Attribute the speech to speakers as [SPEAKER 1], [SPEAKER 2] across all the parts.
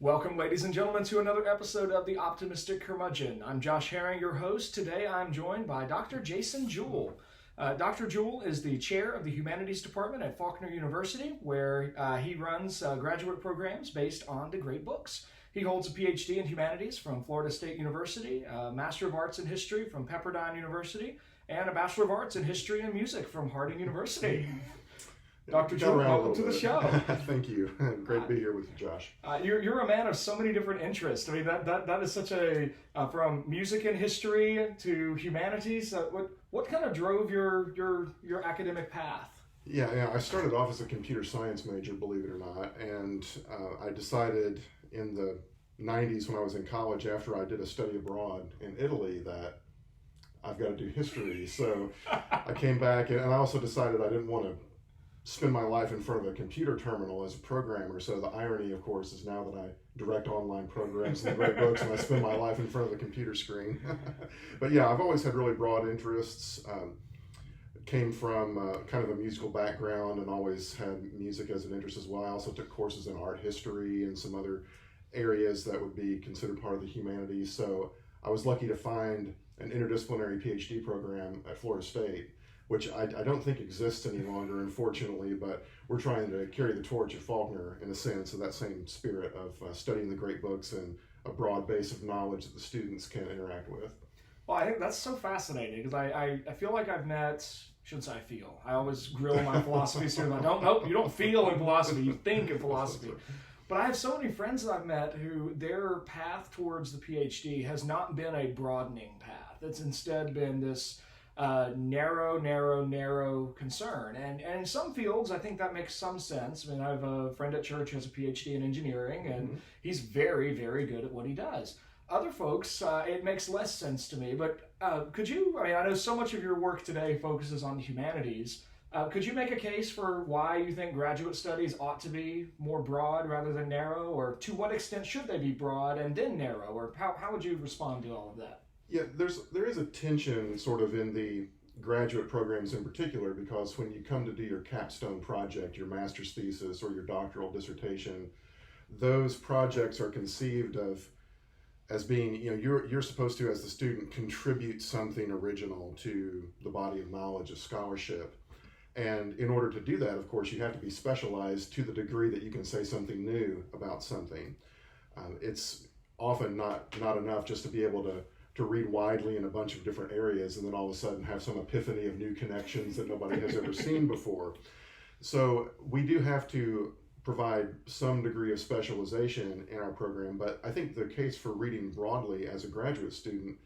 [SPEAKER 1] Welcome, ladies and gentlemen, to another episode of The Optimistic Curmudgeon. I'm Josh Herring, your host. Today I'm joined by Dr. Jason Jewell. Dr. Jewell is the chair of the humanities department at Faulkner University, where he runs graduate programs based on the great books. He holds a PhD in humanities from Florida State University, a Master of Arts in History from Pepperdine University, and a Bachelor of Arts in History and Music from Harding University. Dr. Jewell, welcome to the show.
[SPEAKER 2] Thank you. Great to be here with you, Josh.
[SPEAKER 1] You're a man of so many different interests. I mean, that is such a from music and history to humanities. What kind of drove your academic path?
[SPEAKER 2] Yeah. I started off as a computer science major, believe it or not, and I decided in the 90s when I was in college, after I did a study abroad in Italy, that I've got to do history. So I came back, and I also decided I didn't want to spend my life in front of a computer terminal as a programmer. So the irony, of course, is now that I direct online programs and great books, and I spend my life in front of the computer screen. But yeah, I've always had really broad interests. Came from kind of a musical background and always had music as an interest as well. I also took courses in art history and some other areas that would be considered part of the humanities. So I was lucky to find an interdisciplinary PhD program at Florida State, which I don't think exists any longer, unfortunately, but we're trying to carry the torch at Faulkner in a sense of that same spirit of studying the great books and a broad base of knowledge that the students can interact with.
[SPEAKER 1] Well, I think that's so fascinating because I feel like I've met, shouldn't say I feel, I always grill my philosophy students. You don't feel in philosophy, you think in philosophy. But I have so many friends that I've met who their path towards the PhD has not been a broadening path. It's instead been this narrow concern. And in some fields, I think that makes some sense. I mean, I have a friend at church who has a PhD in engineering, and he's very, very good at what he does. Other folks, it makes less sense to me. But I know so much of your work today focuses on humanities. Could you make a case for why you think graduate studies ought to be more broad rather than narrow? Or to what extent should they be broad and then narrow? Or how would you respond to all of that?
[SPEAKER 2] Yeah, there is a tension sort of in the graduate programs in particular, because when you come to do your capstone project, your master's thesis or your doctoral dissertation, those projects are conceived of as being, you're supposed to, as the student, contribute something original to the body of knowledge, of scholarship. And in order to do that, of course, you have to be specialized to the degree that you can say something new about something. It's often not enough just to be able to read widely in a bunch of different areas and then all of a sudden have some epiphany of new connections that nobody has ever seen before. So we do have to provide some degree of specialization in our program, but I think the case for reading broadly as a graduate student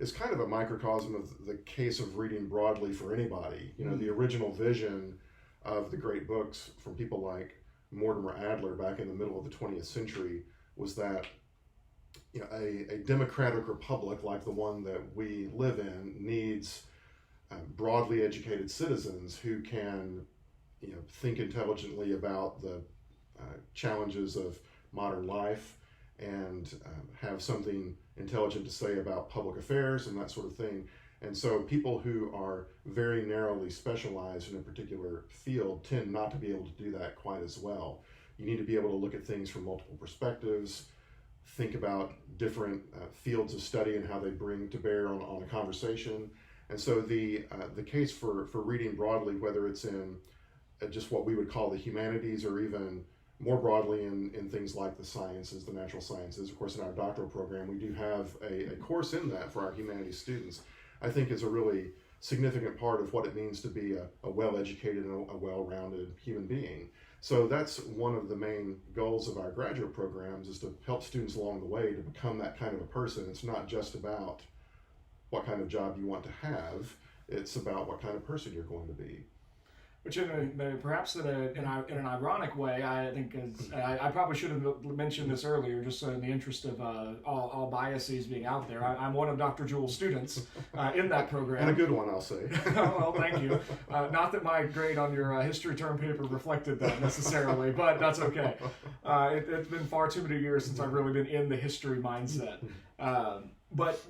[SPEAKER 2] is kind of a microcosm of the case of reading broadly for anybody. The original vision of the great books from people like Mortimer Adler back in the middle of the 20th century was that a democratic republic like the one that we live in needs broadly educated citizens who can think intelligently about the challenges of modern life and have something intelligent to say about public affairs and that sort of thing. And so people who are very narrowly specialized in a particular field tend not to be able to do that quite as well. You need to be able to look at things from multiple perspectives, think about different fields of study and how they bring to bear on a conversation. And so the case for reading broadly, whether it's in just what we would call the humanities or even more broadly in things like the sciences, the natural sciences. Of course, in our doctoral program, we do have a course in that for our humanities students. I think is a really significant part of what it means to be a well-educated and a well-rounded human being. So that's one of the main goals of our graduate programs, is to help students along the way to become that kind of a person. It's not just about what kind of job you want to have, it's about what kind of person you're going to be.
[SPEAKER 1] Which, perhaps in an ironic way, I think I probably should have mentioned this earlier, just in the interest of all biases being out there. I'm one of Dr. Jewell's students in that program.
[SPEAKER 2] And a good one, I'll say.
[SPEAKER 1] Well, thank you. Not that my grade on your history term paper reflected that necessarily, but that's okay. It's been far too many years since I've really been in the history mindset. But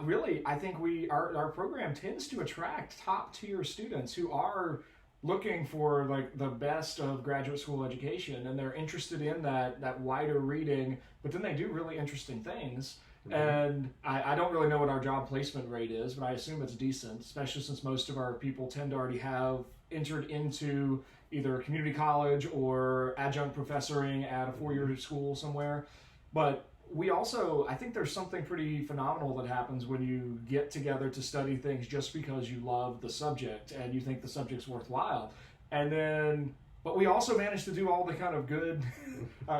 [SPEAKER 1] really, I think our program tends to attract top-tier students who are looking for like the best of graduate school education, and they're interested in that wider reading, but then they do really interesting things. And I don't really know what our job placement rate is, but I assume it's decent, especially since most of our people tend to already have entered into either community college or adjunct professoring at a four-year school somewhere. But we also, I think there's something pretty phenomenal that happens when you get together to study things just because you love the subject and you think the subject's worthwhile. And then, but we also manage to do all the kind of good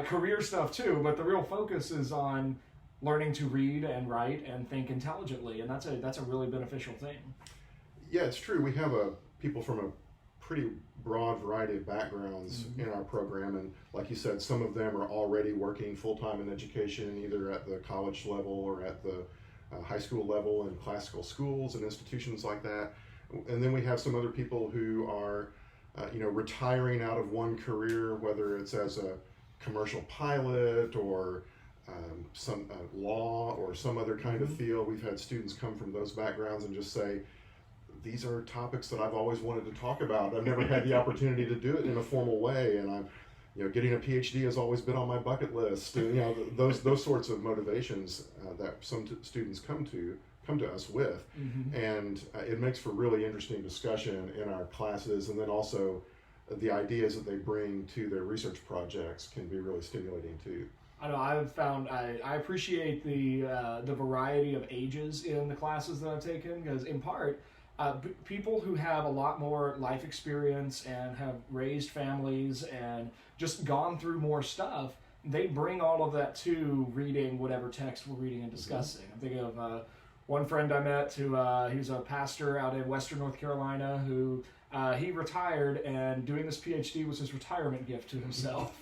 [SPEAKER 1] career stuff too, but the real focus is on learning to read and write and think intelligently, and that's a really beneficial thing.
[SPEAKER 2] Yeah, it's true. We have people from a pretty broad variety of backgrounds in our program, and like you said, some of them are already working full-time in education, either at the college level or at the high school level in classical schools and institutions like that. And then we have some other people who are retiring out of one career, whether it's as a commercial pilot or some law or some other kind of field. We've had students come from those backgrounds and just say, these are topics that I've always wanted to talk about. I've never had the opportunity to do it in a formal way, and I'm, getting a PhD has always been on my bucket list. And, those sorts of motivations that some students come to us with, and it makes for really interesting discussion in our classes, and then also the ideas that they bring to their research projects can be really stimulating too.
[SPEAKER 1] I know I've found I appreciate the variety of ages in the classes that I've taken, because in part, people who have a lot more life experience and have raised families and just gone through more stuff, they bring all of that to reading whatever text we're reading and discussing. I'm thinking of one friend I met who he's a pastor out in Western North Carolina who he retired, and doing this PhD was his retirement gift to himself.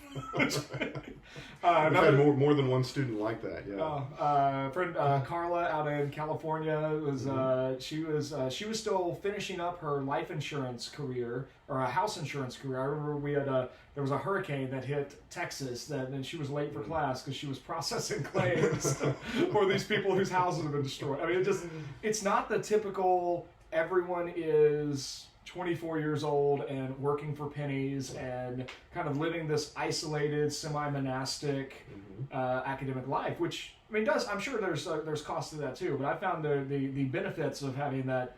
[SPEAKER 2] I've had more than one student like that. Yeah.
[SPEAKER 1] Friend Carla out in California was she was still finishing up her life insurance career or a house insurance career. I remember we had there was a hurricane that hit Texas, and she was late for class because she was processing claims for these people whose houses have been destroyed. I mean, it's not the typical everyone is 24 years old and working for pennies and kind of living this isolated, semi-monastic academic life, which I'm sure there's cost to that too. But I found the benefits of having that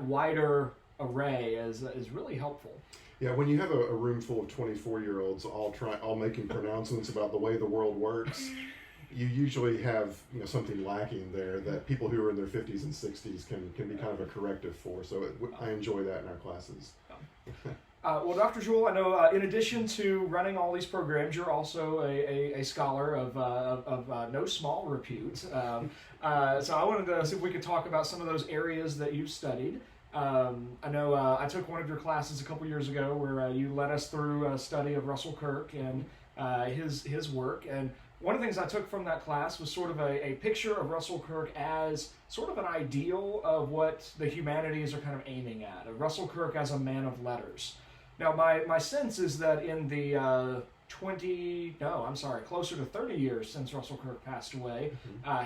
[SPEAKER 1] wider array is really helpful.
[SPEAKER 2] Yeah, when you have a room full of 24-year-olds all making pronouncements about the way the world works, you usually have something lacking there that people who are in their 50s and 60s can be kind of a corrective for. So I enjoy that in our classes.
[SPEAKER 1] Well, Dr. Jewell, I know in addition to running all these programs, you're also a scholar of no small repute. So I wanted to see if we could talk about some of those areas that you've studied. I know I took one of your classes a couple years ago where you led us through a study of Russell Kirk and his work. And one of the things I took from that class was sort of a picture of Russell Kirk as sort of an ideal of what the humanities are kind of aiming at, of Russell Kirk as a man of letters. Now, my sense is that in the closer to 30 years since Russell Kirk passed away,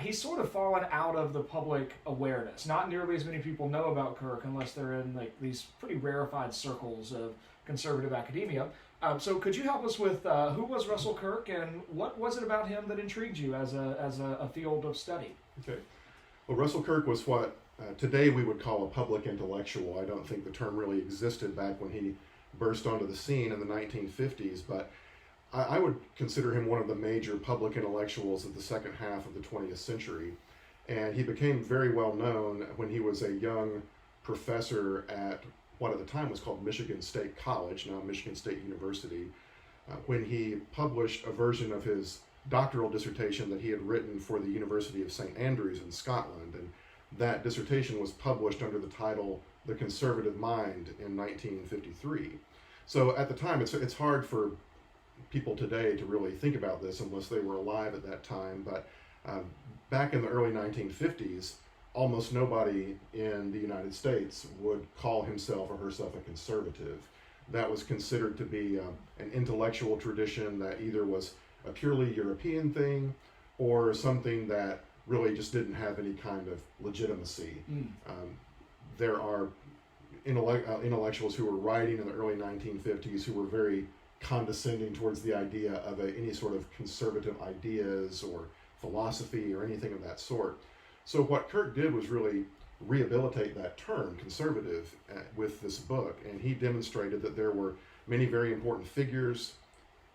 [SPEAKER 1] he's sort of fallen out of the public awareness. Not nearly as many people know about Kirk unless they're in like these pretty rarefied circles of conservative academia. So could you help us with who was Russell Kirk and what was it about him that intrigued you as a field of study?
[SPEAKER 2] Okay. Well, Russell Kirk was what today we would call a public intellectual. I don't think the term really existed back when he burst onto the scene in the 1950s, but I would consider him one of the major public intellectuals of the second half of the 20th century. And he became very well known when he was a young professor at what at the time was called Michigan State College, now Michigan State University, when he published a version of his doctoral dissertation that he had written for the University of St. Andrews in Scotland. And that dissertation was published under the title The Conservative Mind in 1953. So at the time, it's hard for people today to really think about this unless they were alive at that time. But back in the early 1950s, almost nobody in the United States would call himself or herself a conservative. That was considered to be an intellectual tradition that either was a purely European thing or something that really just didn't have any kind of legitimacy. There are intellectuals who were writing in the early 1950s who were very condescending towards the idea of any sort of conservative ideas or philosophy or anything of that sort. So what Kirk did was really rehabilitate that term, conservative, with this book, and he demonstrated that there were many very important figures,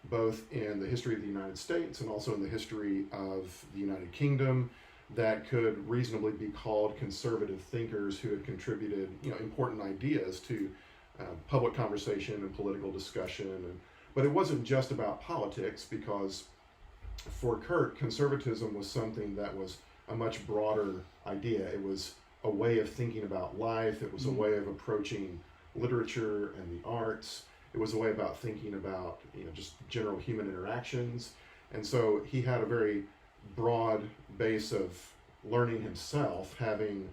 [SPEAKER 2] both in the history of the United States and also in the history of the United Kingdom, that could reasonably be called conservative thinkers who had contributed, important ideas to public conversation and political discussion. But it wasn't just about politics, because for Kirk, conservatism was something that was a much broader idea. It was a way of thinking about life. It was a way of approaching literature and the arts. It was a way about thinking about, just general human interactions. And so he had a very broad base of learning himself, having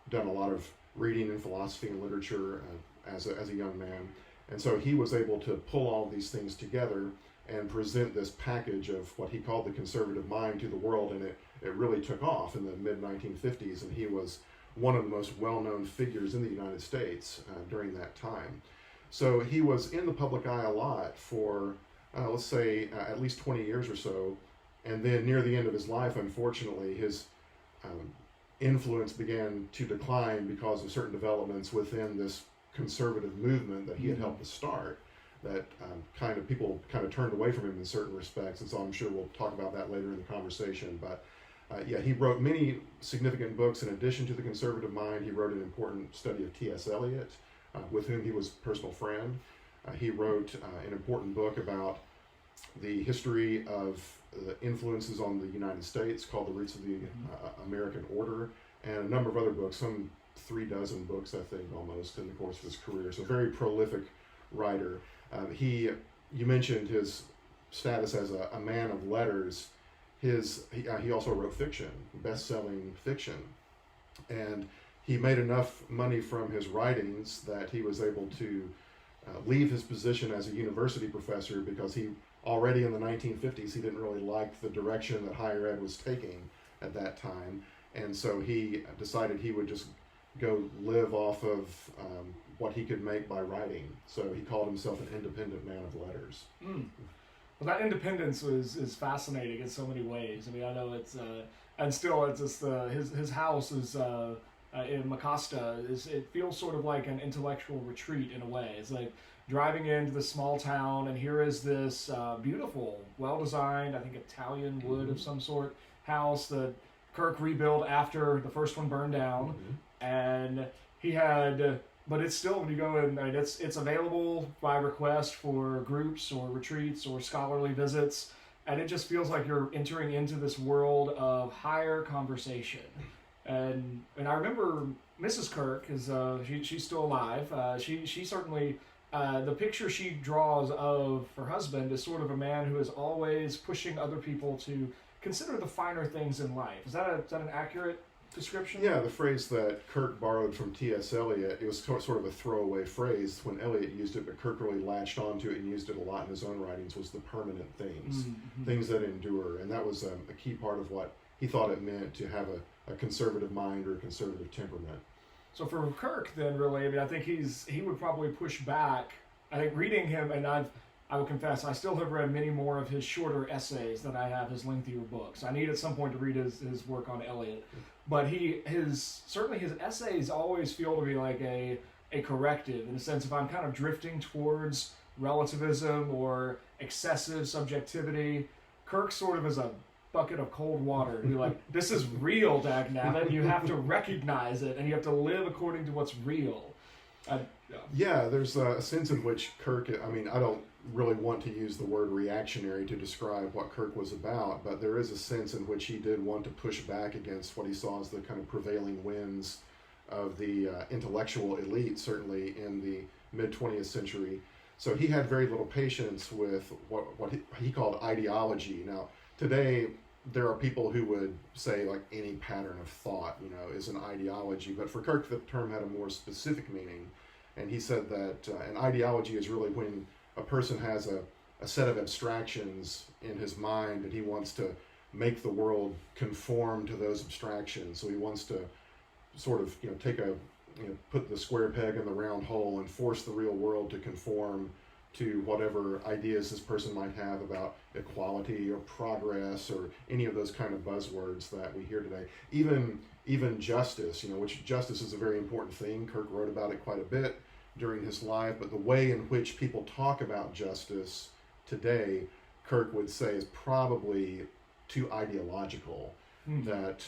[SPEAKER 2] done a lot of reading in philosophy and literature as a young man. And so he was able to pull all these things together and present this package of what he called the conservative mind to the world, and it really took off in the mid-1950s, and he was one of the most well-known figures in the United States during that time. So he was in the public eye a lot for, let's say, at least 20 years or so, and then near the end of his life, unfortunately, his influence began to decline because of certain developments within this conservative movement that he had helped to start, that people turned away from him in certain respects, and so I'm sure we'll talk about that later in the conversation. But he wrote many significant books in addition to the conservative mind. He wrote an important study of T.S. Eliot, with whom he was a personal friend. He wrote an important book about the history of the influences on the United States called The Roots of the American Order, and a number of other books, some 36 books, I think, almost, in the course of his career. So very prolific writer. You mentioned his status as a man of letters. He also wrote fiction, best-selling fiction, and he made enough money from his writings that he was able to leave his position as a university professor, because he already in the 1950s he didn't really like the direction that higher ed was taking at that time, and so he decided he would just go live off of what he could make by writing. So he called himself an independent man of letters.
[SPEAKER 1] Well, that independence is fascinating in so many ways. I mean, I know it's and still it's just his house is in Macasta. It feels sort of like an intellectual retreat in a way. It's like driving into the small town, and here is this beautiful, well-designed, I think Italian wood of some sort house that Kirk rebuilt after the first one burned down, and he had. But it's still, when you go in, it's available by request for groups or retreats or scholarly visits, and it just feels like you're entering into this world of higher conversation. And I remember Mrs. Kirk is she's still alive. She certainly the picture she draws of her husband is sort of a man who is always pushing other people to consider the finer things in life. Is that an accurate description?
[SPEAKER 2] Yeah, the phrase that Kirk borrowed from T.S. Eliot, it was sort of a throwaway phrase when Eliot used it, but Kirk really latched onto it and used it a lot in his own writings, was the permanent things, things that endure. And that was a key part of what he thought it meant to have a conservative mind or a conservative temperament.
[SPEAKER 1] So for Kirk, then, really, I mean, I think he would probably push back. I think reading him, and I will confess, I still have read many more of his shorter essays than I have his lengthier books. I need at some point to read his work on Eliot. But certainly his essays always feel to be like a corrective, in the sense if I'm kind of drifting towards relativism or excessive subjectivity, Kirk sort of is a bucket of cold water. You're like, this is real, dagnabbit. You have to recognize it, and you have to live according to what's real.
[SPEAKER 2] Yeah, there's a sense in which Kirk, I mean, I don't really want to use the word reactionary to describe what Kirk was about, but there is a sense in which he did want to push back against what he saw as the kind of prevailing winds of the intellectual elite, certainly in the mid-20th century. So he had very little patience with what he called ideology. Now, today, there are people who would say like any pattern of thought, is an ideology, but for Kirk, the term had a more specific meaning. And he said that an ideology is really when a person has a set of abstractions in his mind, and he wants to make the world conform to those abstractions. So he wants to sort of take put the square peg in the round hole and force the real world to conform to whatever ideas this person might have about equality or progress or any of those kind of buzzwords that we hear today. Even justice, which justice is a very important thing. Kirk wrote about it quite a bit during his life, but the way in which people talk about justice today, Kirk would say, is probably too ideological. That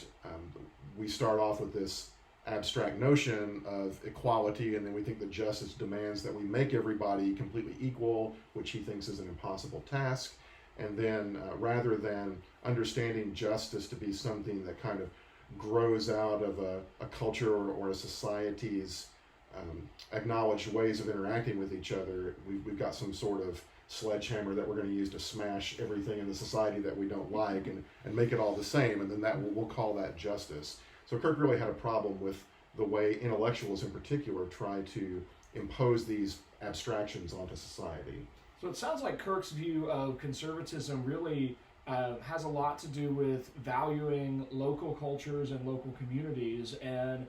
[SPEAKER 2] we start off with this abstract notion of equality, and then we think that justice demands that we make everybody completely equal, which he thinks is an impossible task. And then rather than understanding justice to be something that kind of grows out of a culture or a society's acknowledged ways of interacting with each other, we've got some sort of sledgehammer that we're going to use to smash everything in the society that we don't like and make it all the same, and then we'll call that justice. So Kirk really had a problem with the way intellectuals in particular try to impose these abstractions onto society.
[SPEAKER 1] So it sounds like Kirk's view of conservatism really has a lot to do with valuing local cultures and local communities, and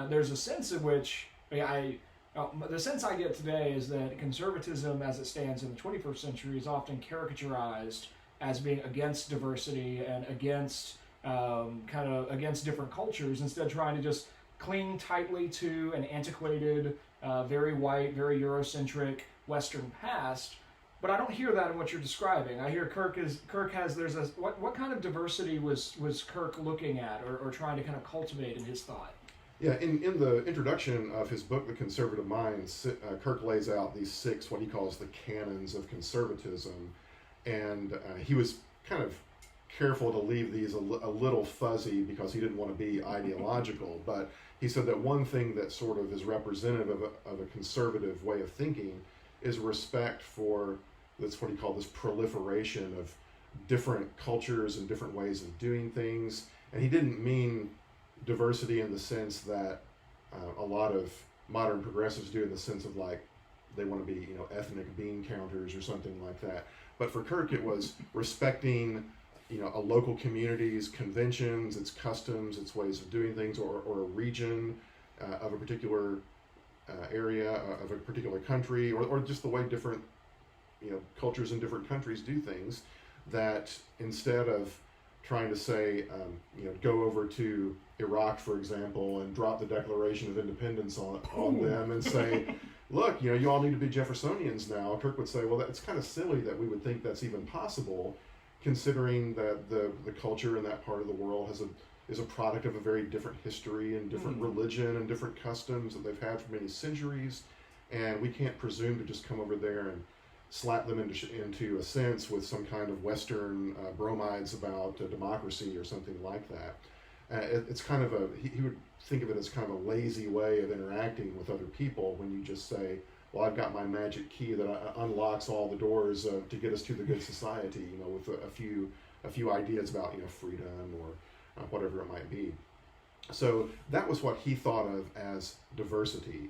[SPEAKER 1] there's a sense in which the sense I get today is that conservatism as it stands in the 21st century is often caricaturized as being against diversity and against against different cultures, instead trying to just cling tightly to an antiquated, very white, very Eurocentric Western past. But I don't hear that in what you're describing. I hear what kind of diversity was Kirk looking at or trying to kind of cultivate in his thought?
[SPEAKER 2] Yeah, in the introduction of his book, The Conservative Mind, Kirk lays out these 6, what he calls the canons of conservatism, and he was kind of careful to leave these a little fuzzy because he didn't want to be ideological, but he said that one thing that sort of is representative of a conservative way of thinking is respect for, that's what he called this proliferation of different cultures and different ways of doing things, and he didn't mean diversity in the sense that a lot of modern progressives do, in the sense of like they want to be ethnic bean counters or something like that. But for Kirk, it was respecting a local community's conventions, its customs, its ways of doing things, or a region of a particular area of a particular country, or just the way different cultures in different countries do things. That instead of trying to say, go over to Iraq, for example, and drop the Declaration of Independence on them and say, look, you all need to be Jeffersonians now. Kirk would say, well, it's kind of silly that we would think that's even possible, considering that the culture in that part of the world is a product of a very different history and different religion and different customs that they've had for many centuries, and we can't presume to just come over there and slap them into a sense with some kind of Western bromides about democracy or something like that. It's kind of he would think of it as kind of a lazy way of interacting with other people when you just say, well, I've got my magic key that unlocks all the doors to get us to the good society, with a few ideas about freedom or whatever it might be. So that was what he thought of as diversity,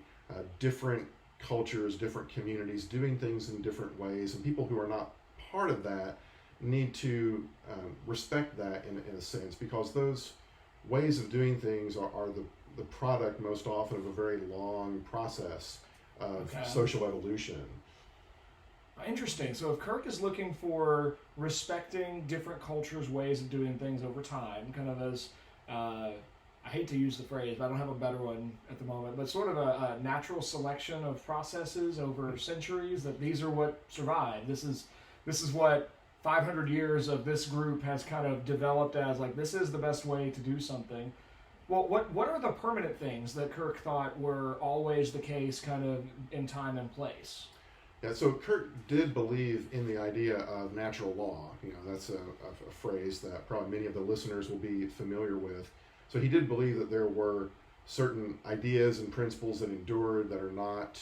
[SPEAKER 2] different cultures, different communities doing things in different ways, and people who are not part of that need to respect that in a sense, because those ways of doing things are the product most often of a very long process of social evolution.
[SPEAKER 1] Interesting. So if Kirk is looking for respecting different cultures' ways of doing things over time, kind of as, I hate to use the phrase, but I don't have a better one at the moment, but sort of a natural selection of processes over centuries, that these are what survived. This is what 500 years of this group has kind of developed as, like, this is the best way to do something. Well, what are the permanent things that Kirk thought were always the case kind of in time and place?
[SPEAKER 2] Yeah, so Kirk did believe in the idea of natural law. That's a phrase that probably many of the listeners will be familiar with. So he did believe that there were certain ideas and principles that endured, that are not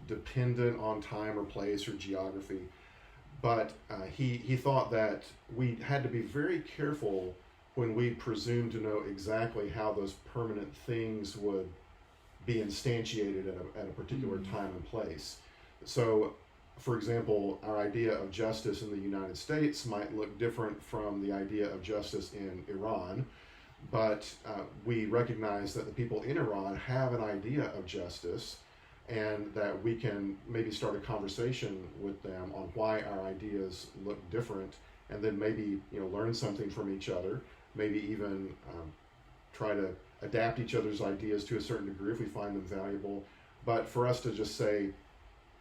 [SPEAKER 2] dependent on time or place or geography. But he thought that we had to be very careful when we presumed to know exactly how those permanent things would be instantiated at a particular time and place. So, for example, our idea of justice in the United States might look different from the idea of justice in Iran, But we recognize that the people in Iran have an idea of justice, and that we can maybe start a conversation with them on why our ideas look different, and then maybe learn something from each other, maybe even try to adapt each other's ideas to a certain degree if we find them valuable. But for us to just say,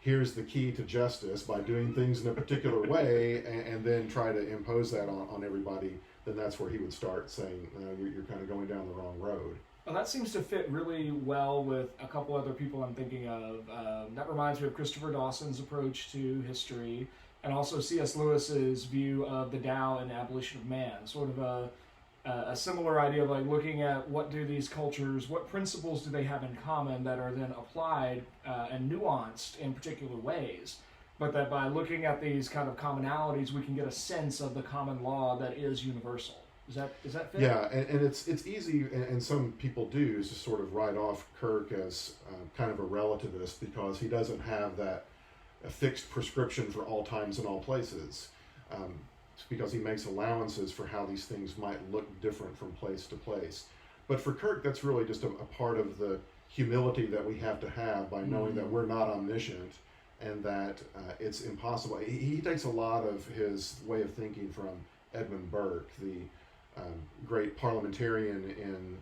[SPEAKER 2] here's the key to justice by doing things in a particular way, and then try to impose that on everybody, then that's where he would start saying, you're kind of going down the wrong road.
[SPEAKER 1] Well, that seems to fit really well with a couple other people I'm thinking of. That reminds me of Christopher Dawson's approach to history, and also C.S. Lewis's view of the Tao and abolition of man. Sort of a similar idea of like looking at what do these cultures, what principles do they have in common that are then applied and nuanced in particular ways. But that by looking at these kind of commonalities, we can get a sense of the common law that is universal. Is that fair?
[SPEAKER 2] Yeah, and it's easy, and some people do, is to sort of write off Kirk as kind of a relativist because he doesn't have that a fixed prescription for all times and all places. It's because he makes allowances for how these things might look different from place to place. But for Kirk, that's really just a part of the humility that we have to have by knowing that we're not omniscient, and that it's impossible. He takes a lot of his way of thinking from Edmund Burke, the great parliamentarian in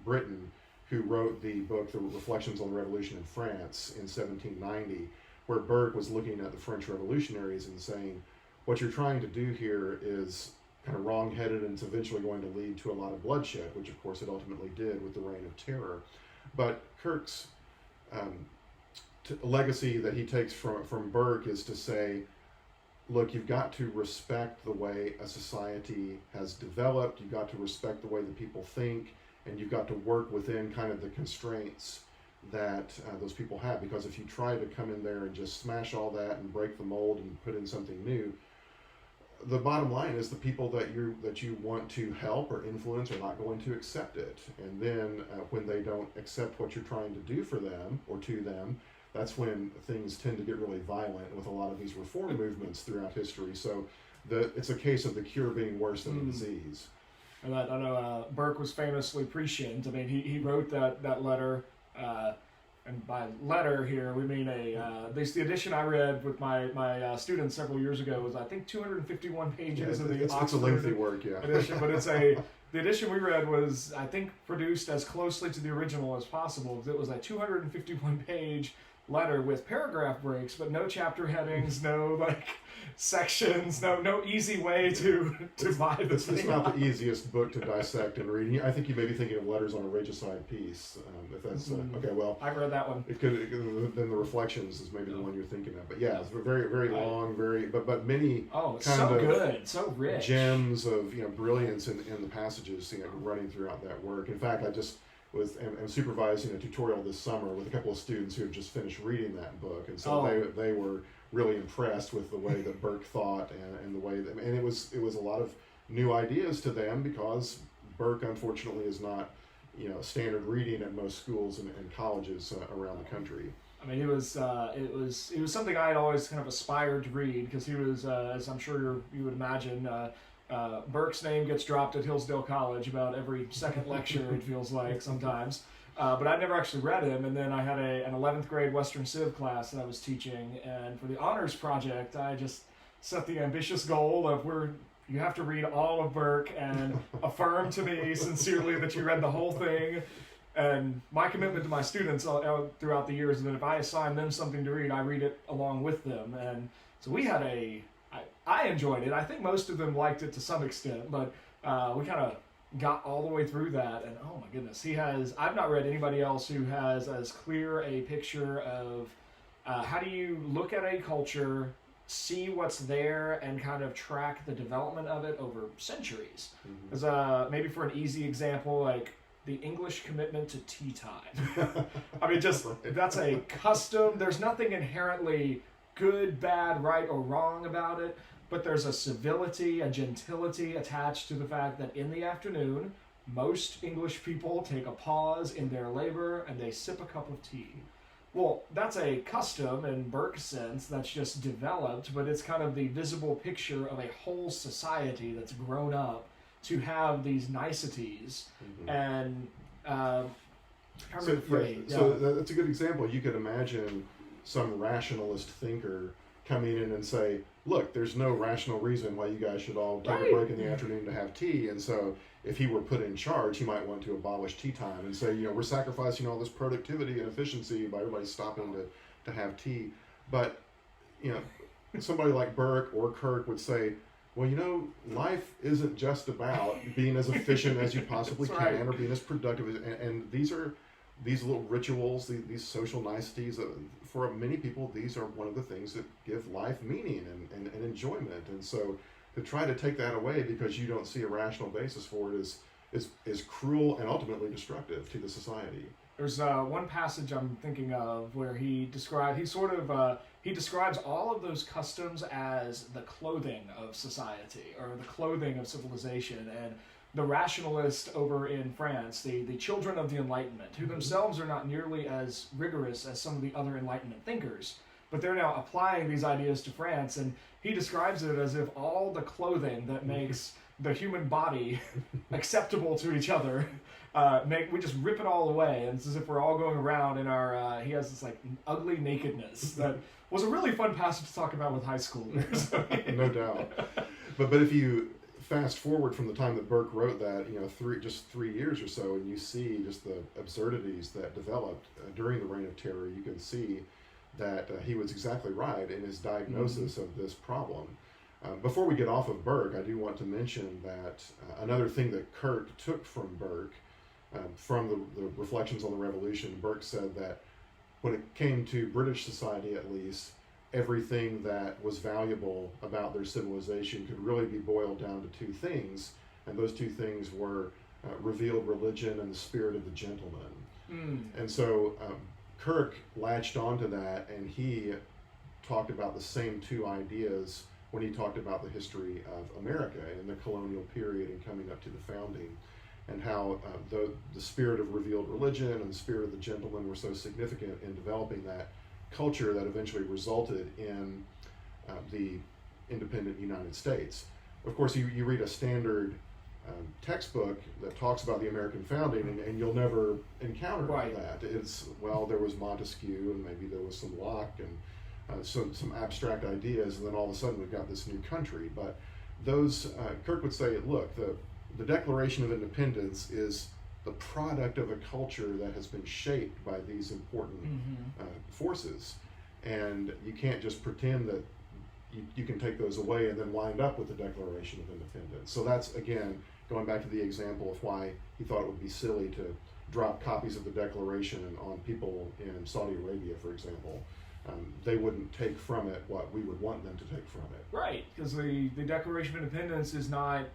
[SPEAKER 2] Britain, who wrote the book, The Reflections on the Revolution in France, in 1790, where Burke was looking at the French revolutionaries and saying, what you're trying to do here is kind of wrong-headed, and it's eventually going to lead to a lot of bloodshed, which of course it ultimately did with the Reign of Terror. But Kirk's legacy that he takes from Burke is to say, look, you've got to respect the way a society has developed, you've got to respect the way that people think, and you've got to work within kind of the constraints that those people have. Because if you try to come in there and just smash all that and break the mold and put in something new, the bottom line is the people that you want to help or influence are not going to accept it. And then when they don't accept what you're trying to do for them or to them, that's when things tend to get really violent with a lot of these reform movements throughout history. So it's a case of the cure being worse than the disease.
[SPEAKER 1] And I know Burke was famously prescient. I mean, he wrote that letter, and by letter here we mean at least the edition I read with my students several years ago was I think 251 pages in the Oxford.
[SPEAKER 2] It's a lengthy work, yeah.
[SPEAKER 1] Edition, but the edition we read was I think produced as closely to the original as possible, because it was a 251 page letter with paragraph breaks, but no chapter headings, no sections, no easy way to divide this thing.
[SPEAKER 2] It's not the easiest book to dissect and read. I think you may be thinking of Letters on a Regicide Peace. If that's okay, well,
[SPEAKER 1] I've read that one.
[SPEAKER 2] It could then the Reflections is maybe the one you're thinking of. But yeah, it's very very long, but many
[SPEAKER 1] good, so rich
[SPEAKER 2] gems of brilliance in the passages running throughout that work. In fact, I just am supervising a tutorial this summer with a couple of students who have just finished reading that book, and so they were really impressed with the way that Burke thought and the way that, and it was a lot of new ideas to them, because Burke unfortunately is not standard reading at most schools and colleges around the country.
[SPEAKER 1] I mean, it was something I had always kind of aspired to read, because he was, as I'm sure you would imagine, Burke's name gets dropped at Hillsdale College about every second lecture, it feels like sometimes. But I'd never actually read him, and then I had an 11th grade Western Civ class that I was teaching, and for the honors project, I just set the ambitious goal of you have to read all of Burke and affirm to me sincerely that you read the whole thing. And my commitment to my students throughout the years is that if I assign them something to read, I read it along with them. And so we had I enjoyed it. I think most of them liked it to some extent, but we kind of got all the way through that, and oh my goodness, I've not read anybody else who has as clear a picture of how do you look at a culture, see what's there, and kind of track the development of it over centuries. As maybe for an easy example, like the English commitment to tea time. I mean, just that's a custom. There's nothing inherently good, bad, right, or wrong about it, but there's a civility, a gentility attached to the fact that in the afternoon, most English people take a pause in their labor and they sip a cup of tea. Well, that's a custom in Burke's sense that's just developed, but it's kind of the visible picture of a whole society that's grown up to have these niceties and
[SPEAKER 2] so that's a good example. You could imagine some rationalist thinker coming in and say, look, there's no rational reason why you guys should all take a break in the afternoon to have tea. And so if he were put in charge, he might want to abolish tea time and say, we're sacrificing all this productivity and efficiency by everybody stopping to have tea. But, somebody like Burke or Kirk would say, well, life isn't just about being as efficient as you possibly can or being as productive. And these little rituals, these social niceties, for many people, these are one of the things that give life meaning and enjoyment. And so to try to take that away because you don't see a rational basis for it is cruel and ultimately destructive to the society.
[SPEAKER 1] There's one passage I'm thinking of where he describes all of those customs as the clothing of society or the clothing of civilization. And the rationalists over in France, the children of the Enlightenment, who themselves are not nearly as rigorous as some of the other Enlightenment thinkers, but they're now applying these ideas to France, and he describes it as if all the clothing that makes the human body acceptable to each other, we just rip it all away, and it's as if we're all going around in our, he has this ugly nakedness that was a really fun passage to talk about with high schoolers.
[SPEAKER 2] No doubt. But if you fast forward from the time that Burke wrote that, 3 years or so, and you see just the absurdities that developed during the Reign of Terror, you can see that he was exactly right in his diagnosis of this problem. Before we get off of Burke, I do want to mention that another thing that Kirk took from Burke, from the Reflections on the Revolution, Burke said that when it came to British society at least, everything that was valuable about their civilization could really be boiled down to two things, and those two things were revealed religion and the spirit of the gentleman. And so Kirk latched onto that, and he talked about the same two ideas when he talked about the history of America in the colonial period and coming up to the founding, and how the spirit of revealed religion and the spirit of the gentleman were so significant in developing that culture that eventually resulted in the independent United States. Of course, you read a standard textbook that talks about the American founding, and you'll never encounter that. It's, there was Montesquieu, and maybe there was some Locke, and some abstract ideas, and then all of a sudden we've got this new country. But those, Kirk would say, look, the Declaration of Independence is the product of a culture that has been shaped by these important forces, and you can't just pretend that you can take those away and then wind up with the Declaration of Independence. So that's, again, going back to the example of why he thought it would be silly to drop copies of the Declaration on people in Saudi Arabia, for example. They wouldn't take from it what we would want them to take from it.
[SPEAKER 1] Right, because the Declaration of Independence is not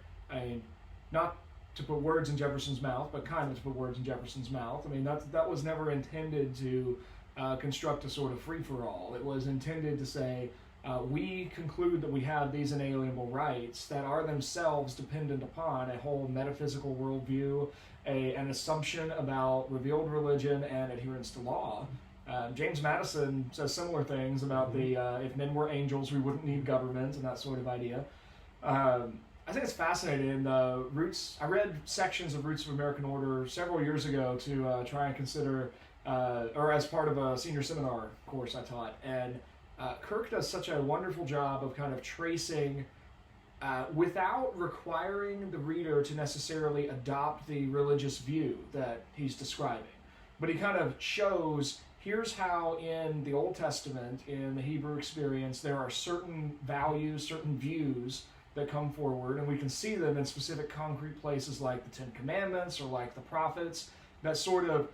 [SPEAKER 1] to put words in Jefferson's mouth, but kind of to put words in Jefferson's mouth. I mean, that was never intended to construct a sort of free-for-all. It was intended to say, we conclude that we have these inalienable rights that are themselves dependent upon a whole metaphysical worldview, an assumption about revealed religion and adherence to law. James Madison says similar things about if men were angels, we wouldn't need government, and that sort of idea. I think it's fascinating. Roots. I read sections of Roots of American Order several years ago to try and consider, or as part of a senior seminar course I taught. And Kirk does such a wonderful job of kind of tracing, without requiring the reader to necessarily adopt the religious view that he's describing. But he kind of shows, here's how in the Old Testament, in the Hebrew experience, there are certain values, certain views that come forward, and we can see them in specific concrete places like the Ten Commandments or like the prophets that sort of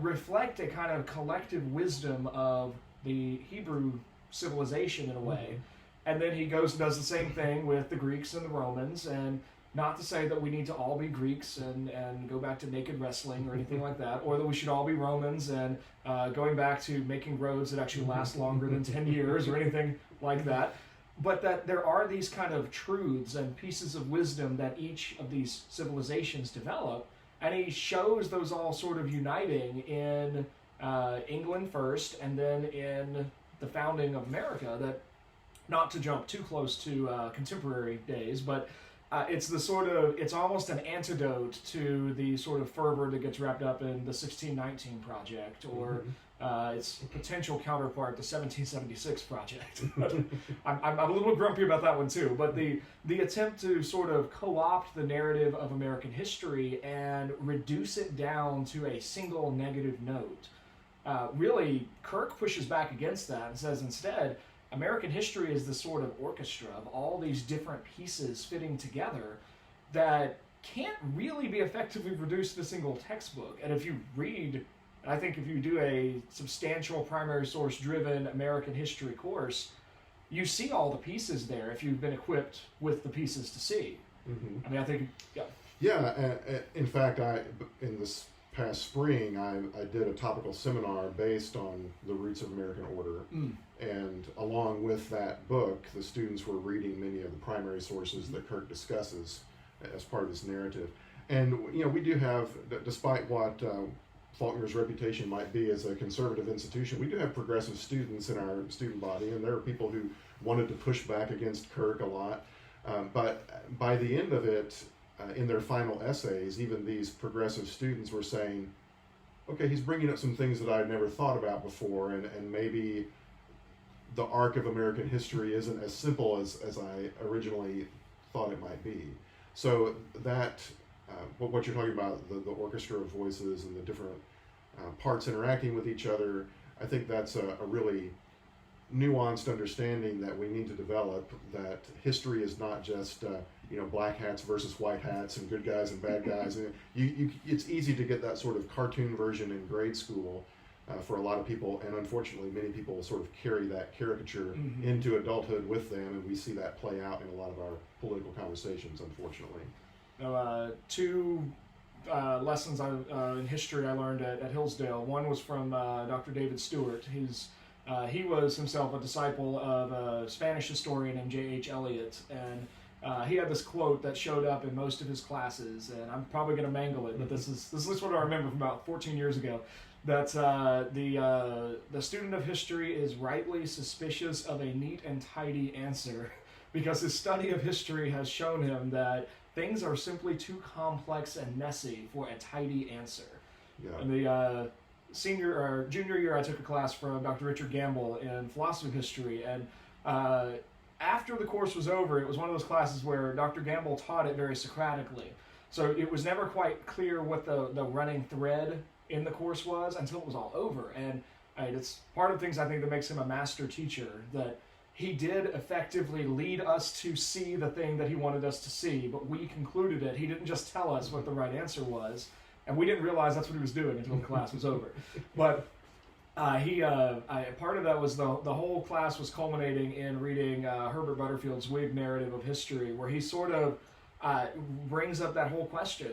[SPEAKER 1] reflect a kind of collective wisdom of the Hebrew civilization in a way. And then he goes and does the same thing with the Greeks and the Romans, and not to say that we need to all be Greeks and go back to naked wrestling or anything like that, or that we should all be Romans and going back to making roads that actually last longer than 10 years or anything like that. But that there are these kind of truths and pieces of wisdom that each of these civilizations develop, and he shows those all sort of uniting in England first, and then in the founding of America. That, not to jump too close to contemporary days, but it's almost an antidote to the sort of fervor that gets wrapped up in the 1619 Project, or its potential counterpart, the 1776 Project. I'm a little grumpy about that one too, but the attempt to sort of co-opt the narrative of American history and reduce it down to a single negative note. Really, Kirk pushes back against that and says instead, American history is this sort of orchestra of all these different pieces fitting together that can't really be effectively reduced to a single textbook. And if you read, I think if you do a substantial primary source driven American history course, you see all the pieces there if you've been equipped with the pieces to see. Mm-hmm. I mean, I think, yeah.
[SPEAKER 2] Yeah, in fact, in this past spring, I did a topical seminar based on the roots of American order. And along with that book, the students were reading many of the primary sources that Kirk discusses as part of his narrative. And, you know, we do have, despite what Faulkner's reputation might be as a conservative institution, we do have progressive students in our student body, and there are people who wanted to push back against Kirk a lot. But by the end of it, in their final essays, even these progressive students were saying, okay, he's bringing up some things that I'd never thought about before, and maybe the arc of American history isn't as simple as I originally thought it might be. So that, what you're talking about, the orchestra of voices and the different parts interacting with each other, I think that's a really nuanced understanding that we need to develop, that history is not just black hats versus white hats and good guys and bad guys. And it's easy to get that sort of cartoon version in grade school for a lot of people, and unfortunately many people sort of carry that caricature into adulthood with them, and we see that play out in a lot of our political conversations, unfortunately.
[SPEAKER 1] Two lessons in history I learned at Hillsdale. One was from Dr. David Stewart. He was himself a disciple of a Spanish historian named J.H. Eliot, and he had this quote that showed up in most of his classes, and I'm probably going to mangle it, but this is what I remember from about 14 years ago, that the student of history is rightly suspicious of a neat and tidy answer, because his study of history has shown him that things are simply too complex and messy for a tidy answer. Yeah. And the junior year, I took a class from Dr. Richard Gamble in philosophy of history, and after the course was over, it was one of those classes where Dr. Gamble taught it very Socratically. So it was never quite clear what the running thread in the course was until it was all over. And it's part of the things I think that makes him a master teacher, that he did effectively lead us to see the thing that he wanted us to see, but we concluded it. He didn't just tell us what the right answer was, and we didn't realize that's what he was doing until the class was over. But part of that was the whole class was culminating in reading Herbert Butterfield's Whig narrative of history, where he sort of brings up that whole question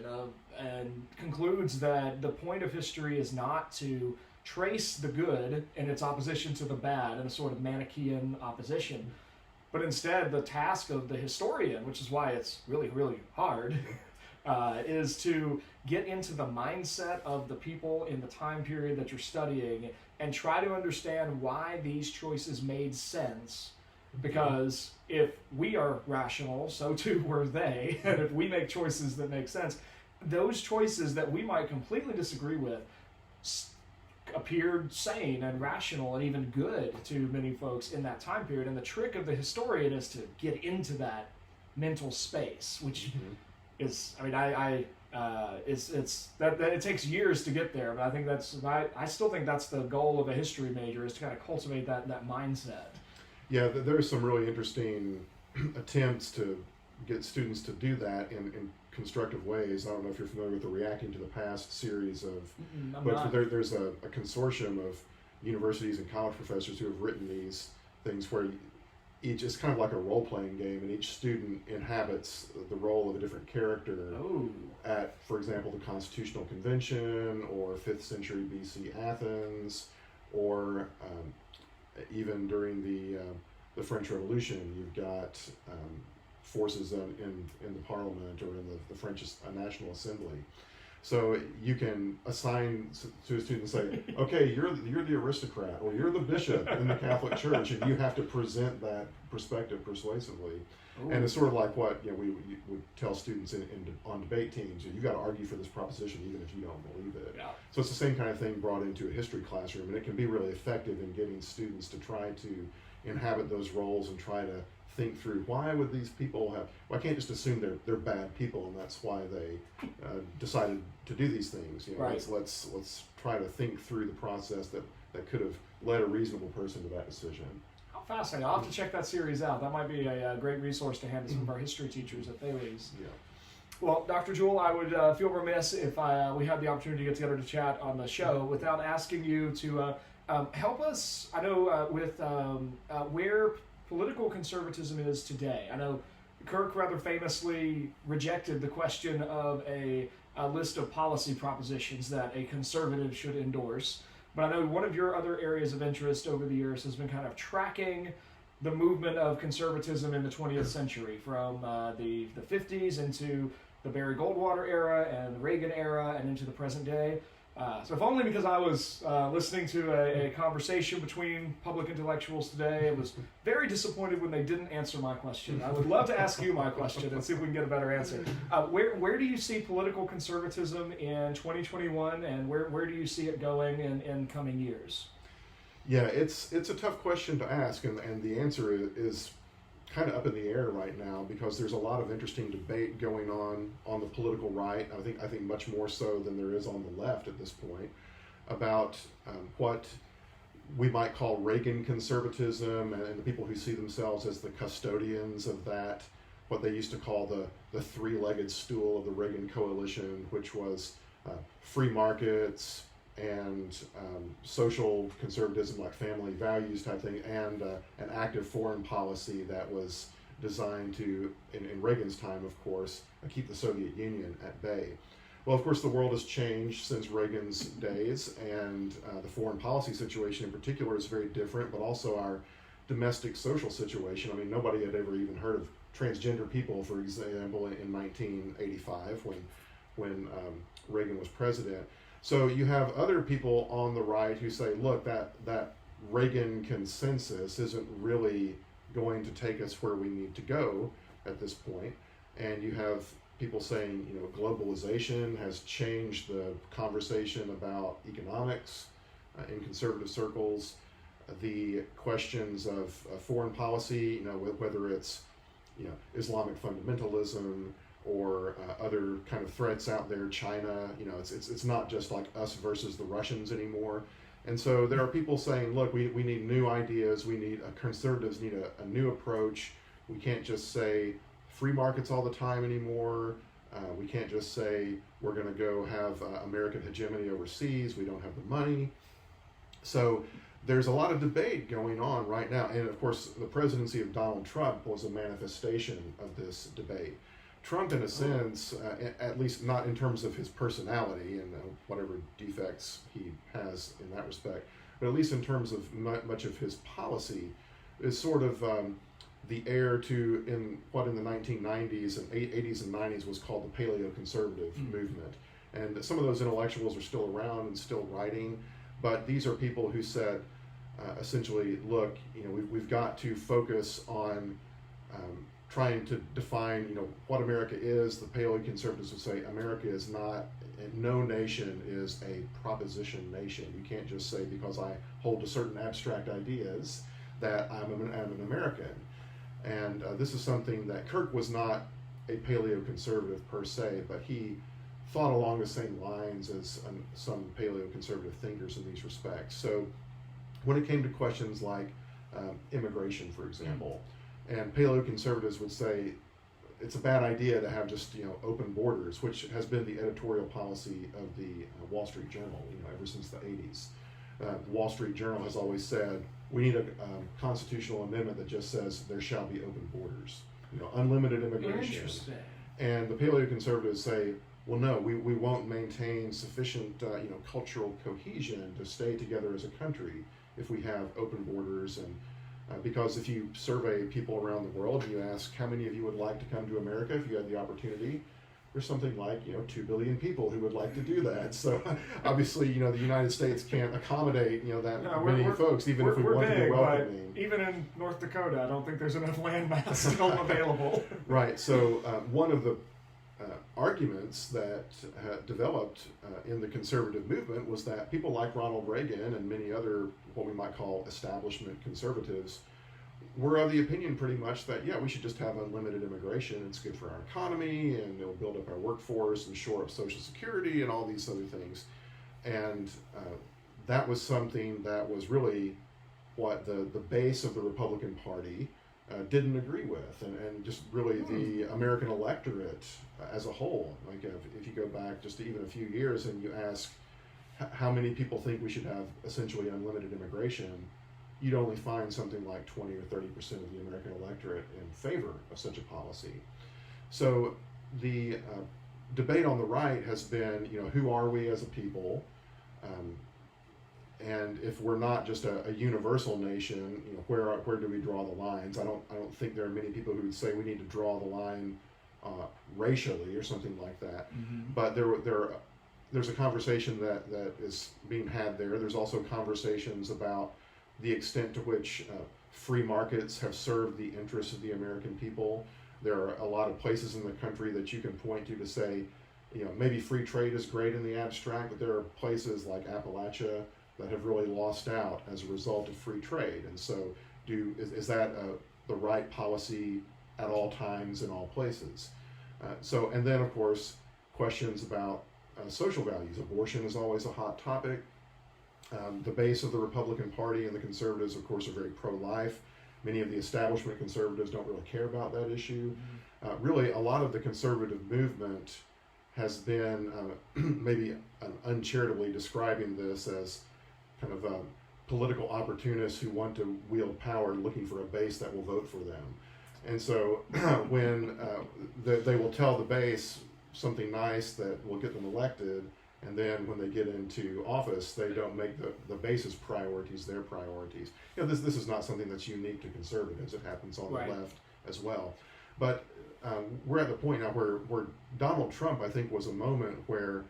[SPEAKER 1] and concludes that the point of history is not to trace the good in its opposition to the bad in a sort of Manichaean opposition, but instead the task of the historian, which is why it's really, really hard, is to get into the mindset of the people in the time period that you're studying and try to understand why these choices made sense. Because if we are rational, so too were they, and if we make choices that make sense, those choices that we might completely disagree with appeared sane and rational and even good to many folks in that time period. And the trick of the historian is to get into that mental space, which is, I mean, it's that it takes years to get there, but I think I still think that's the goal of a history major, is to kind of cultivate that mindset.
[SPEAKER 2] Yeah, there's some really interesting attempts to get students to do that in constructive ways. I don't know if you're familiar with the Reacting to the Past series there's a consortium of universities and college professors who have written these things where each is kind of like a role-playing game, and each student inhabits the role of a different character at, for example, the Constitutional Convention, or 5th century BC Athens, or even during the French Revolution. You've got forces in the Parliament or in the French National Assembly. So you can assign to a student and say, okay, you're the aristocrat, or you're the bishop in the Catholic Church, and you have to present that perspective persuasively.
[SPEAKER 1] Ooh.
[SPEAKER 2] And it's sort of like what we would tell students on debate teams. You got to argue for this proposition even if you don't believe it.
[SPEAKER 1] Yeah.
[SPEAKER 2] So it's the same kind of thing brought into a history classroom, and it can be really effective in getting students to try to inhabit those roles and try to think through why would these people have. Well, I can't just assume they're bad people and that's why they decided to do these things.
[SPEAKER 1] Right.
[SPEAKER 2] Let's try to think through the process that could have led a reasonable person to that decision.
[SPEAKER 1] How fascinating! I'll have to check that series out. That might be a great resource to hand to some of our history teachers at Thales.
[SPEAKER 2] Yeah.
[SPEAKER 1] Well, Dr. Jewell, I would feel remiss if we had the opportunity to get together to chat on the show without asking you to help us. I know with where political conservatism is today. I know Kirk rather famously rejected the question of a list of policy propositions that a conservative should endorse. But I know one of your other areas of interest over the years has been kind of tracking the movement of conservatism in the 20th century, from the 50s into the Barry Goldwater era and the Reagan era and into the present day. So if only because I was listening to a conversation between public intellectuals today, I was very disappointed when they didn't answer my question. I would love to ask you my question and see if we can get a better answer. Where do you see political conservatism in 2021, and where do you see it going in coming years?
[SPEAKER 2] Yeah, it's a tough question to ask, and the answer is kind of up in the air right now because there's a lot of interesting debate going on the political right. I think much more so than there is on the left at this point about what we might call Reagan conservatism and the people who see themselves as the custodians of that, what they used to call the three-legged stool of the Reagan coalition, which was free markets and social conservatism, like family values type thing, and an active foreign policy that was designed to, in Reagan's time, of course, keep the Soviet Union at bay. Well, of course, the world has changed since Reagan's days, and the foreign policy situation in particular is very different, but also our domestic social situation. I mean, nobody had ever even heard of transgender people, for example, in 1985 when Reagan was president. So you have other people on the right who say, look, that Reagan consensus isn't really going to take us where we need to go at this point. And you have people saying, globalization has changed the conversation about economics in conservative circles. The questions of foreign policy, whether it's Islamic fundamentalism or other kind of threats out there, China, it's not just like us versus the Russians anymore. And so there are people saying, look, we need new ideas, conservatives need a new approach. We can't just say free markets all the time anymore. We can't just say we're going to go have American hegemony overseas. We don't have the money. So there's a lot of debate going on right now. And of course, the presidency of Donald Trump was a manifestation of this debate. Trump, in a sense, at least not in terms of his personality and whatever defects he has in that respect, but at least in terms of much of his policy, is sort of the heir to in the 1990s and 80s and 90s was called the paleoconservative movement. And some of those intellectuals are still around and still writing, but these are people who said, essentially, look, we've got to focus on trying to define, what America is. The paleoconservatives would say America is not, no nation is a proposition nation. You can't just say because I hold to certain abstract ideas that I'm an American. And this is something that Kirk was not a paleoconservative per se, but he thought along the same lines as some paleoconservative thinkers in these respects. So when it came to questions like immigration, for example, and paleoconservatives would say it's a bad idea to have just open borders, which has been the editorial policy of the Wall Street Journal ever since the 80s. The Wall Street Journal has always said we need a constitutional amendment that just says there shall be open borders, unlimited immigration.
[SPEAKER 1] Interesting.
[SPEAKER 2] And the paleoconservatives say, well, no, we won't maintain sufficient cultural cohesion to stay together as a country if we have open borders. And because if you survey people around the world and you ask how many of you would like to come to America if you had the opportunity, there's something like 2 billion people who would like to do that. So obviously the United States can't accommodate that many folks, even if we want to be welcoming.
[SPEAKER 1] Even in North Dakota, I don't think there's enough land mass still available.
[SPEAKER 2] Right. So one of the arguments that developed in the conservative movement was that people like Ronald Reagan and many other what we might call establishment conservatives were of the opinion pretty much that, we should just have unlimited immigration. It's good for our economy, and it'll build up our workforce and shore up Social Security and all these other things. And that was something that was really what the base of the Republican Party didn't agree with, and just really the American electorate as a whole. Like if you go back just even a few years and you ask how many people think we should have essentially unlimited immigration, you'd only find something like 20 or 30% of the American electorate in favor of such a policy. So the debate on the right has been, who are we as a people? And if we're not just a universal nation, where do we draw the lines? I don't think there are many people who would say we need to draw the line racially or something like that. Mm-hmm. But there's a conversation that is being had there. There's also conversations about the extent to which free markets have served the interests of the American people. There are a lot of places in the country that you can point to say, maybe free trade is great in the abstract, but there are places like Appalachia that have really lost out as a result of free trade. And so is that the right policy at all times in all places? And then of course, questions about social values. Abortion is always a hot topic. The base of the Republican Party and the conservatives, of course, are very pro-life. Many of the establishment conservatives don't really care about that issue. Really, a lot of the conservative movement has been maybe uncharitably describing this as kind of political opportunists who want to wield power looking for a base that will vote for them. And so when they will tell the base something nice that will get them elected, and then when they get into office, they don't make the base's priorities their priorities. This is not something that's unique to conservatives. It happens on the left as well. But we're at the point now where Donald Trump, I think, was a moment where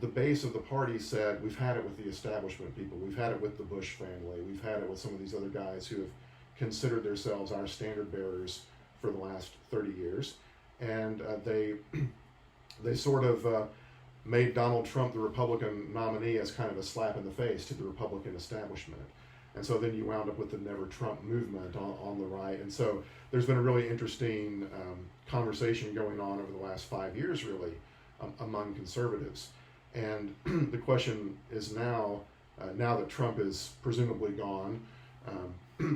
[SPEAKER 2] the base of the party said, we've had it with the establishment people, we've had it with the Bush family, we've had it with some of these other guys who have considered themselves our standard bearers for the last 30 years. And they sort of made Donald Trump the Republican nominee as kind of a slap in the face to the Republican establishment. And so then you wound up with the Never Trump movement on the right. And so there's been a really interesting conversation going on over the last 5 years, really, among conservatives. And the question is now that Trump is presumably gone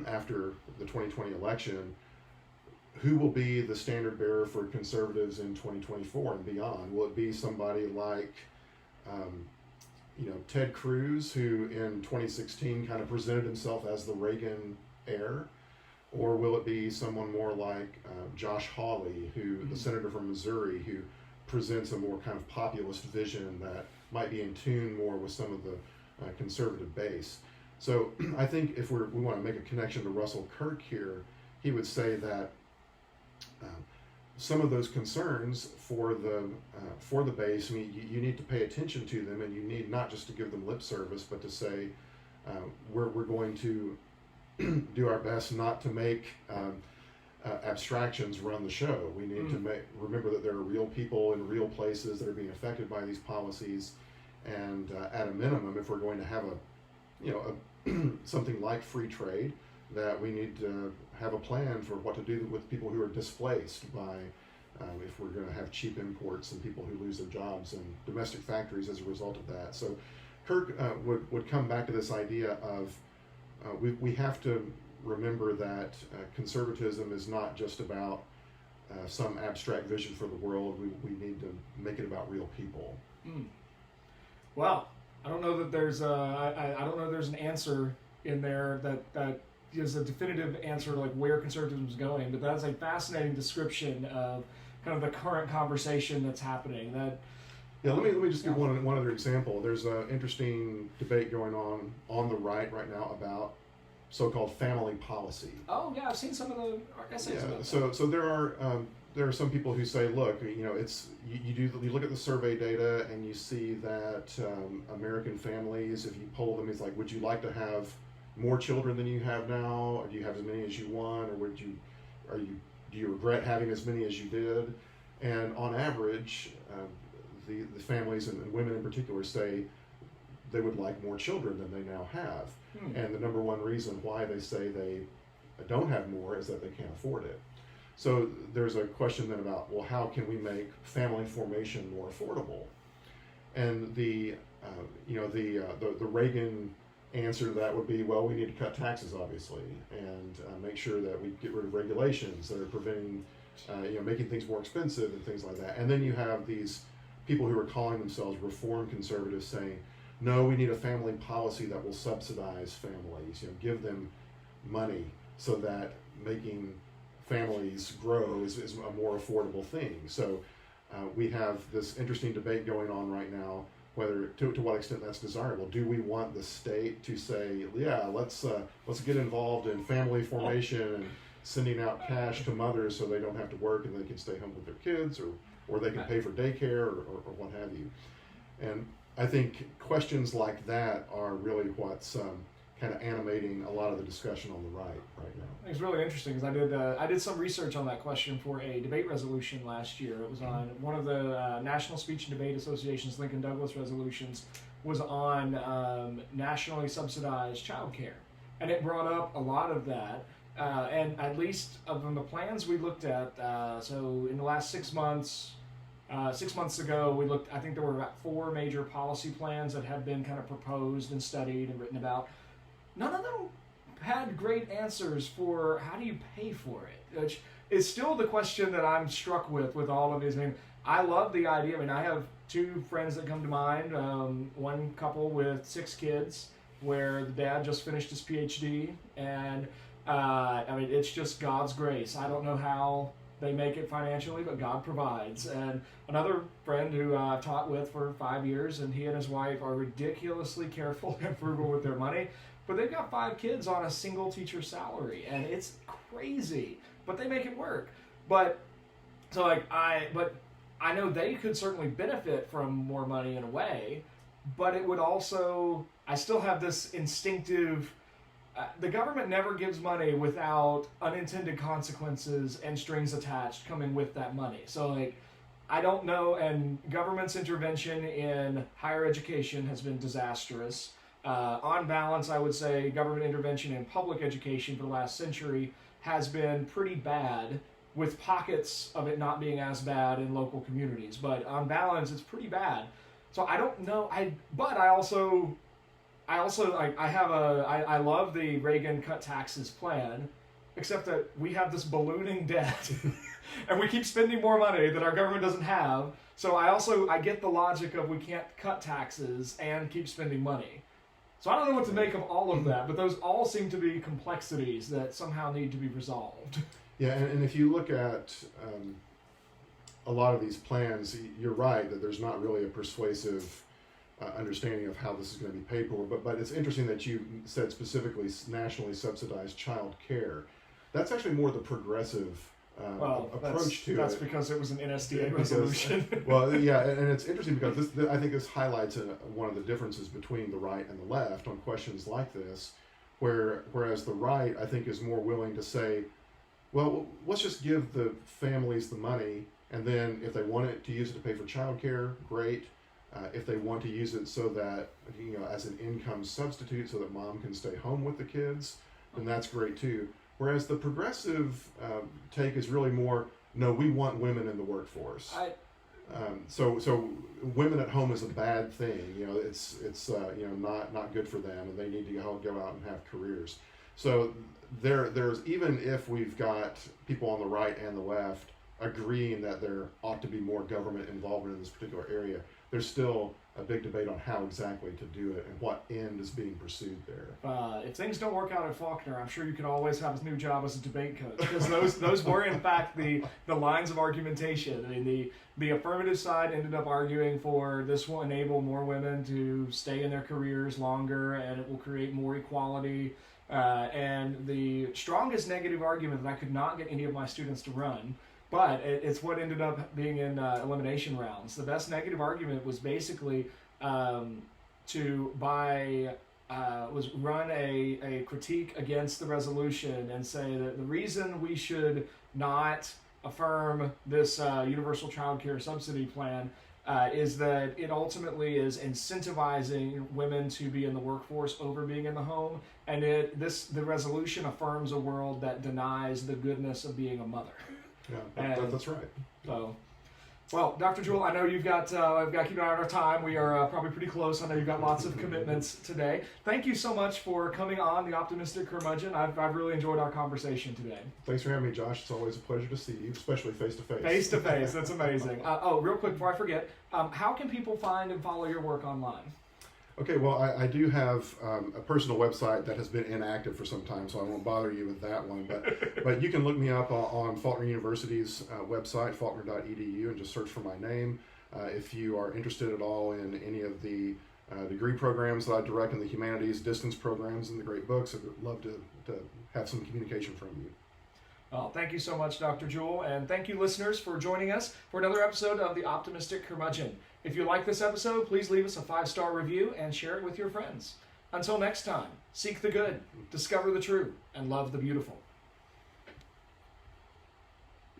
[SPEAKER 2] after the 2020 election, who will be the standard bearer for conservatives in 2024 and beyond? Will it be somebody like, Ted Cruz, who in 2016 kind of presented himself as the Reagan heir? Or will it be someone more like Josh Hawley, the senator from Missouri, who presents a more kind of populist vision that might be in tune more with some of the conservative base? So I think if we want to make a connection to Russell Kirk here, he would say that some of those concerns for the base, I mean, you need to pay attention to them, and you need not just to give them lip service, but to say we're going to do our best not to make abstractions run the show. We need to remember that there are real people in real places that are being affected by these policies, and at a minimum, if we're going to have something like free trade, that we need to have a plan for what to do with people who are displaced by, if we're going to have cheap imports and people who lose their jobs and domestic factories as a result of that. So Kirk would come back to this idea of we have to remember that conservatism is not just about some abstract vision for the world. We need to make it about real people.
[SPEAKER 1] Well, I don't know that there's I don't know there's an answer in there that gives a definitive answer to like where conservatism is going, but that's a fascinating description of kind of the current conversation that's happening.
[SPEAKER 2] Let me just give one other example. There's an interesting debate going on the right now about so-called family policy.
[SPEAKER 1] Oh yeah, I've seen some of the essays about that.
[SPEAKER 2] So there are there are some people who say, look, you look at the survey data and you see that American families, if you poll them, it's like, would you like to have more children than you have now, or do you have as many as you want, or do you regret having as many as you did? And on average, the families and women in particular say they would like more children than they now have. And the number one reason why they say they don't have more is that they can't afford it. So there's a question then about, well, how can we make family formation more affordable? And the Reagan answer to that would be, well, we need to cut taxes, obviously, and make sure that we get rid of regulations that are preventing, making things more expensive and things like that. And then you have these people who are calling themselves reform conservatives saying, no, we need a family policy that will subsidize families, give them money so that making families grow is a more affordable thing. So we have this interesting debate going on right now, whether to what extent that's desirable. Do we want the state to say, yeah, let's get involved in family formation and sending out cash to mothers so they don't have to work and they can stay home with their kids, or they can pay for daycare or what have you. And I think questions like that are really what's kind of animating a lot of the discussion on the right now.
[SPEAKER 1] It's really interesting because I did some research on that question for a debate resolution last year. It was on one of the National Speech and Debate Association's Lincoln Douglas resolutions, was on nationally subsidized childcare, and it brought up a lot of that. And at least of the plans we looked at, so in the last 6 months. 6 months ago, we looked. I think there were about 4 major policy plans that had been kind of proposed and studied and written about. None of them had great answers for how do you pay for it, which is still the question that I'm struck with all of these. I mean, I love the idea. I mean, I have 2 friends that come to mind. One couple with 6 kids, where the dad just finished his PhD, and I mean, it's just God's grace. I don't know how they make it financially, but God provides. And another friend who I've taught with for 5 years, and he and his wife are ridiculously careful and frugal with their money, but they've got 5 kids on a single teacher salary, and it's crazy, but they make it work. But I know they could certainly benefit from more money in a way, but it would also, I still have this instinctive, the government never gives money without unintended consequences and strings attached coming with that money. So I don't know, and government's intervention in higher education has been disastrous. On balance, I would say government intervention in public education for the last century has been pretty bad, with pockets of it not being as bad in local communities. But on balance, it's pretty bad. So I don't know. I love the Reagan cut taxes plan, except that we have this ballooning debt, and we keep spending more money that our government doesn't have. So I get the logic of we can't cut taxes and keep spending money. So I don't know what to make of all of that, but those all seem to be complexities that somehow need to be resolved.
[SPEAKER 2] Yeah, and if you look at a lot of these plans, you're right that there's not really a persuasive understanding of how this is going to be paid for. But it's interesting that you said specifically nationally subsidized child care. That's actually more the progressive approach to it.
[SPEAKER 1] That's because it was an NSDA resolution.
[SPEAKER 2] Well, yeah, and it's interesting because I think this highlights one of the differences between the right and the left on questions like this, whereas the right, I think, is more willing to say, well, let's just give the families the money, and then if they want it to use it to pay for childcare, great. If they want to use it so that, as an income substitute so that mom can stay home with the kids, then that's great too. Whereas the progressive take is really more, no, we want women in the workforce. So women at home is a bad thing. It's not good for them, and they need to go out and have careers. So there's, even if we've got people on the right and the left agreeing that there ought to be more government involvement in this particular area, there's still a big debate on how exactly to do it and what end is being pursued there.
[SPEAKER 1] If things don't work out at Faulkner, I'm sure you could always have a new job as a debate coach, because those were in fact the lines of argumentation. I mean, the affirmative side ended up arguing for this will enable more women to stay in their careers longer, and it will create more equality. And the strongest negative argument that I could not get any of my students to run but it's what ended up being in elimination rounds. The best negative argument was basically run a critique against the resolution and say that the reason we should not affirm this universal child care subsidy plan is that it ultimately is incentivizing women to be in the workforce over being in the home, and the resolution affirms a world that denies the goodness of being a mother.
[SPEAKER 2] Yeah, that's right.
[SPEAKER 1] So, well, Dr. Jewell, I know I've got to keep an eye on our time. We are probably pretty close. I know you've got lots of commitments today. Thank you so much for coming on The Optimistic Curmudgeon. I've really enjoyed our conversation today.
[SPEAKER 2] Thanks for having me, Josh. It's always a pleasure to see you, especially face-to-face.
[SPEAKER 1] Face-to-face, that's amazing. Real quick before I forget, how can people find and follow your work online?
[SPEAKER 2] Okay, well, I do have a personal website that has been inactive for some time, so I won't bother you with that one. But you can look me up on Faulkner University's website, faulkner.edu, and just search for my name. If you are interested at all in any of the degree programs that I direct in the humanities, distance programs, and the great books, I would love to have some communication from you.
[SPEAKER 1] Well, thank you so much, Dr. Jewell, and thank you, listeners, for joining us for another episode of The Optimistic Curmudgeon. If you like this episode, please leave us a 5-star review and share it with your friends. Until next time, seek the good, discover the true, and love the beautiful.